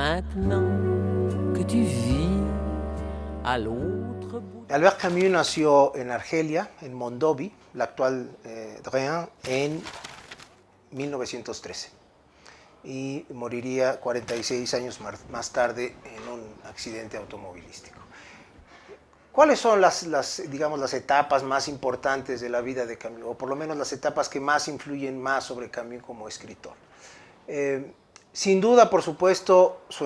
maintenant que tu vis à l'autre bout. Albert Camus nació en Argelia, en Mondovi, la actual Drehen, en 1913 y moriría 46 años más tarde en un accidente automovilístico. ¿Cuáles son digamos, las etapas más importantes de la vida de Camus, o por lo menos las etapas que más influyen más sobre Camus como escritor? Sin duda, por supuesto, su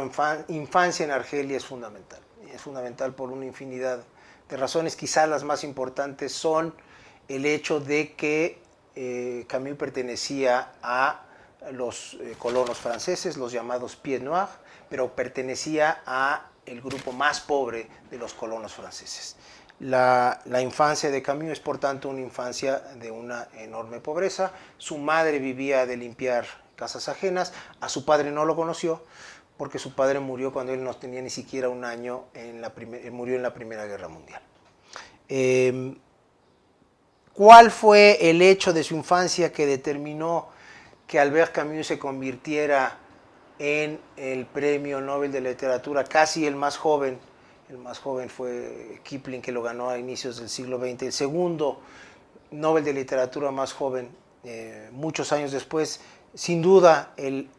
infancia en Argelia es fundamental. Es fundamental por una infinidad de razones. Quizás las más importantes son el hecho de que Camus pertenecía a los colonos franceses, los llamados Pieds Noirs, pero pertenecía a el grupo más pobre de los colonos franceses. La infancia de Camus es, por tanto, una infancia de una enorme pobreza. Su madre vivía de limpiar casas ajenas. A su padre no lo conoció porque su padre murió cuando él no tenía ni siquiera un año, murió en la Primera Guerra Mundial. ¿Cuál fue el hecho de su infancia que determinó que Albert Camus se convirtiera en el Premio Nobel de Literatura, casi el más joven? El más joven fue Kipling, que lo ganó a inicios del siglo XX. El segundo Nobel de Literatura más joven, muchos años después. Sin duda, el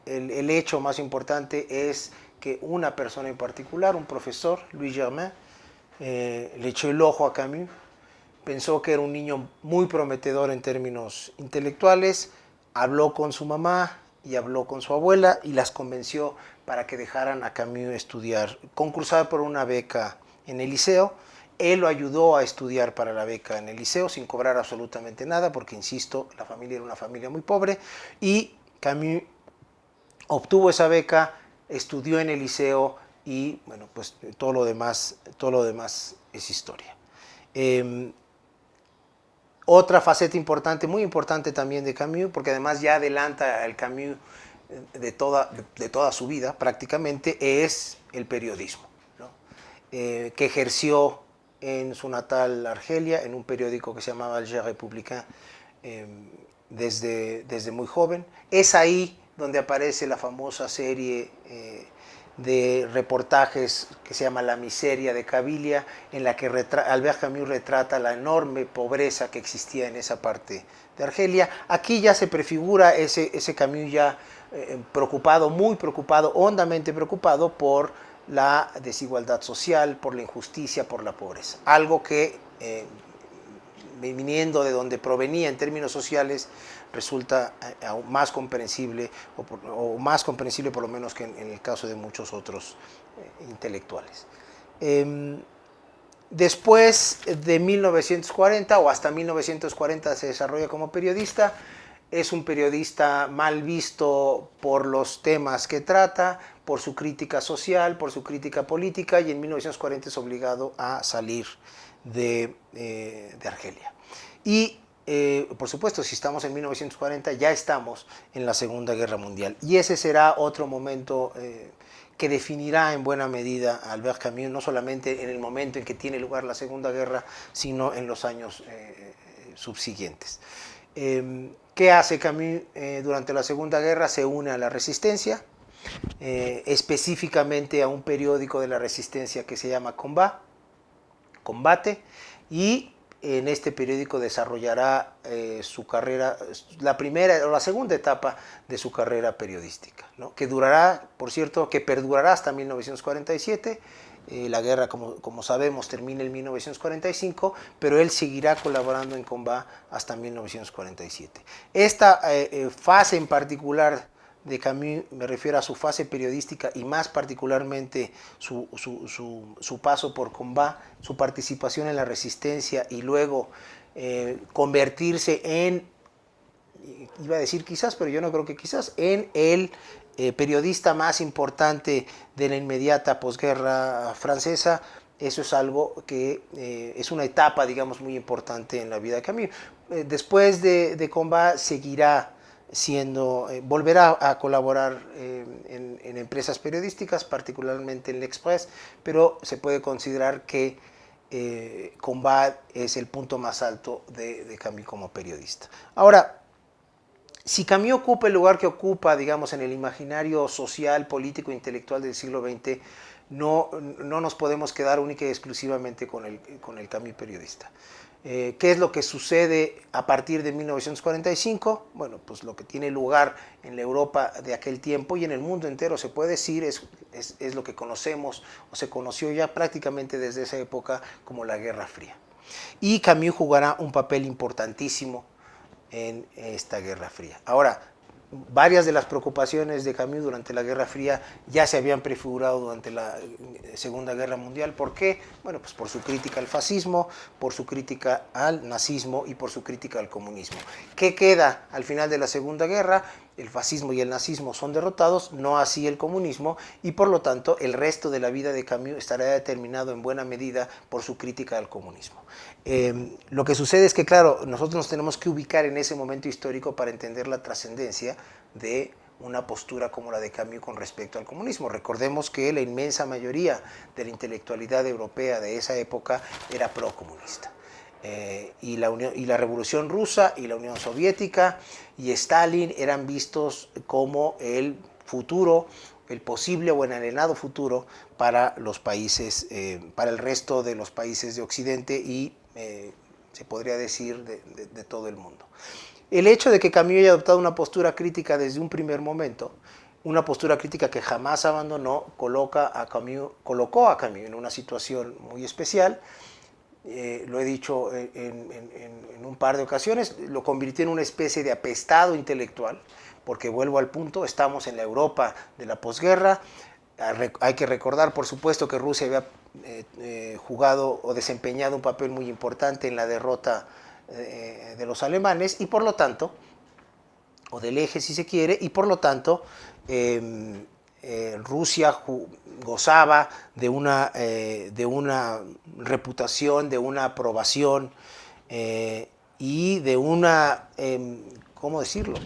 hecho más importante es que una persona en particular, un profesor, Louis Germain, le echó el ojo a Camus, pensó que era un niño muy prometedor en términos intelectuales, habló con su mamá y habló con su abuela y las convenció para que dejaran a Camus estudiar, concursar por una beca en el liceo. Él lo ayudó a estudiar para la beca en el liceo sin cobrar absolutamente nada, porque, insisto, la familia era una familia muy pobre, y Camus obtuvo esa beca, estudió en el liceo y, bueno, pues todo lo demás es historia. Otra faceta importante, muy importante también de Camus, porque además ya adelanta el Camus de toda su vida prácticamente, es el periodismo, ¿no? Que ejerció en su natal Argelia, en un periódico que se llamaba El Je Républicain, desde muy joven. Es ahí donde aparece la famosa serie de reportajes que se llama La miseria de Kabylia, en la que Albert Camus retrata la enorme pobreza que existía en esa parte de Argelia. Aquí ya se prefigura ese Camus ya preocupado, muy preocupado, hondamente preocupado por la desigualdad social, por la injusticia, por la pobreza. Algo que, viniendo de donde provenía en términos sociales, resulta aún más comprensible, o más comprensible por lo menos que en el caso de muchos otros intelectuales. Después de 1940, o hasta 1940, se desarrolla como periodista. Es un periodista mal visto por los temas que trata, por su crítica social, por su crítica política, y en 1940 es obligado a salir de Argelia. Y, por supuesto, si estamos en 1940, ya estamos en la Segunda Guerra Mundial. Y ese será otro momento que definirá en buena medida a Albert Camus, no solamente en el momento en que tiene lugar la Segunda Guerra, sino en los años subsiguientes. ¿Qué hace Camus durante la Segunda Guerra? Se une a la resistencia, específicamente a un periódico de la resistencia que se llama Combate, y en este periódico desarrollará su carrera, la primera o la segunda etapa de su carrera periodística, ¿no? Que durará, por cierto, que perdurará hasta 1947. La guerra, como sabemos, termina en 1945, pero él seguirá colaborando en Combat hasta 1947. Esta fase en particular de Camus, me refiero a su fase periodística y más particularmente su paso por Combat, su participación en la resistencia y luego convertirse en, iba a decir quizás, pero yo no creo que quizás, en el periodista más importante de la inmediata posguerra francesa. Eso es algo que es una etapa, digamos, muy importante en la vida de Camus. Después de Combat seguirá volverá a colaborar en empresas periodísticas, particularmente en l'Express, pero se puede considerar que Combat es el punto más alto de Camus como periodista. Ahora, si Camus ocupa el lugar que ocupa, digamos, en el imaginario social, político e intelectual del siglo XX, no nos podemos quedar única y exclusivamente con el Camus periodista. ¿Qué es lo que sucede a partir de 1945? Bueno, pues lo que tiene lugar en la Europa de aquel tiempo y en el mundo entero, se puede decir, es lo que conocemos o se conoció ya prácticamente desde esa época como la Guerra Fría. Y Camus jugará un papel importantísimo en esta Guerra Fría. Ahora, varias de las preocupaciones de Camus durante la Guerra Fría ya se habían prefigurado durante la Segunda Guerra Mundial. ¿Por qué? Bueno, pues por su crítica al fascismo, por su crítica al nazismo y por su crítica al comunismo. ¿Qué queda al final de la Segunda Guerra? El fascismo y el nazismo son derrotados, no así el comunismo, y por lo tanto el resto de la vida de Camus estará determinado en buena medida por su crítica al comunismo. Lo que sucede es que, claro, nosotros nos tenemos que ubicar en ese momento histórico para entender la trascendencia de una postura como la de Camus con respecto al comunismo. Recordemos que la inmensa mayoría de la intelectualidad europea de esa época era procomunista. Y la Revolución Rusa y la Unión Soviética y Stalin eran vistos como el futuro, el posible o envenenado futuro para los países, para el resto de los países de Occidente y se podría decir de todo el mundo. El hecho de que Camus haya adoptado una postura crítica desde un primer momento, una postura crítica que jamás abandonó, colocó a Camus en una situación muy especial. Lo he dicho en un par de ocasiones, lo convirtió en una especie de apestado intelectual, porque vuelvo al punto, estamos en la Europa de la posguerra. Hay que recordar, por supuesto, que Rusia había jugado o desempeñado un papel muy importante en la derrota de los alemanes y por lo tanto, o del eje si se quiere, y por lo tanto Rusia gozaba de una reputación, de una aprobación y de una, ¿cómo decirlo?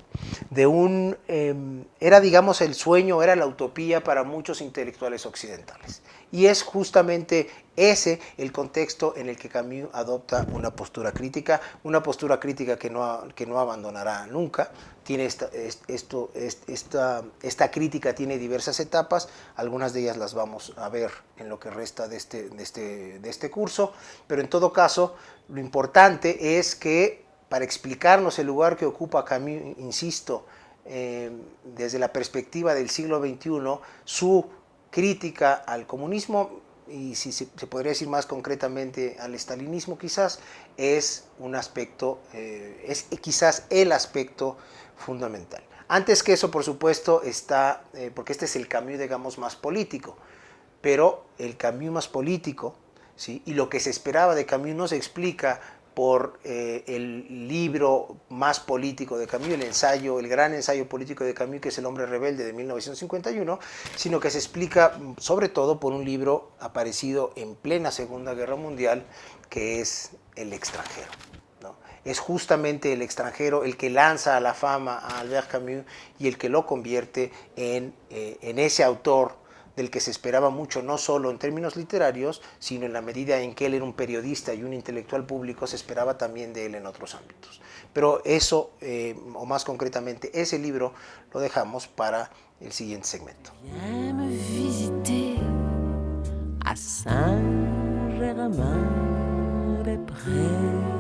Era, digamos, el sueño, era la utopía para muchos intelectuales occidentales. Y es justamente ese el contexto en el que Camus adopta una postura crítica que no abandonará nunca. Tiene esta crítica tiene diversas etapas, algunas de ellas las vamos a ver en lo que resta de este curso, pero en todo caso, lo importante es que para explicarnos el lugar que ocupa Camus, insisto, desde la perspectiva del siglo XXI, su crítica al comunismo, y si se podría decir más concretamente al estalinismo quizás, es un aspecto, es quizás el aspecto fundamental. Antes que eso, por supuesto, está, porque este es el Camus, digamos, más político, pero el Camus más político, ¿sí? Y lo que se esperaba de Camus no se explica por el libro más político de Camus, el gran ensayo político de Camus, que es El hombre rebelde de 1951, sino que se explica sobre todo por un libro aparecido en plena Segunda Guerra Mundial, que es El extranjero, ¿no? Es justamente El extranjero el que lanza a la fama a Albert Camus y el que lo convierte en ese autor del que se esperaba mucho, no solo en términos literarios, sino en la medida en que él era un periodista y un intelectual público, se esperaba también de él en otros ámbitos. Pero eso, o más concretamente, ese libro lo dejamos para el siguiente segmento. Viens me visiter à Saint-Germain-des-Prés.